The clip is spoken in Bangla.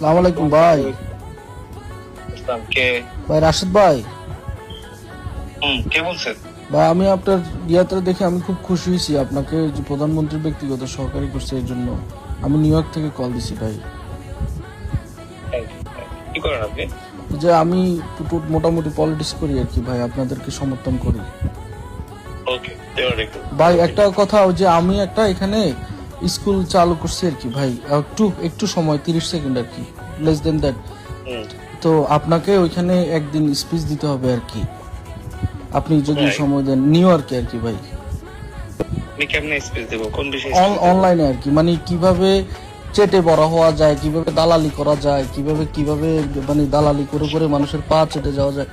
আসসালামু আলাইকুম ভাই। কে? ভাই রাশেদ ভাই। কে বলছেন? ভাই আমি আপনার ইয়াত্রা দেখে আমি খুব খুশি হয়েছি, আপনাকে যে প্রধানমন্ত্রীর ব্যক্তিগত সহকারী করছে এর জন্য। আমি নিউ ইয়র্ক থেকে কল দিছি ভাই। কি করেন আপনি? যে আমি মোটামুটি পলিটিক্স করি আর কি ভাই, আপনাদেরকে সমর্থন করি। ওকে, ভাই একটা কথা, ওই যে আমি একটা এখানে স্কুল চালু করছি আর কি ভাই, একটু একটু সময় 30 সেকেন্ড আর কি, লেস দেন দ্যাট। তো আপনাকে ওইখানে একদিন স্পিচ দিতে হবে আর কি, আপনি যদি সময় দেন। নিউ ইয়র্কে আর কি ভাই। আমি কেমনে স্পিচ দেব? কোন বিষয়ে? অনলাইনে আর কি, মানে কিভাবে চেটে বড় হওয়া যায়, কিভাবে দালালি করা যায়, কিভাবে কিভাবে মানে দালালি করে করে মানুষের পা চেটে যাওয়া যায়।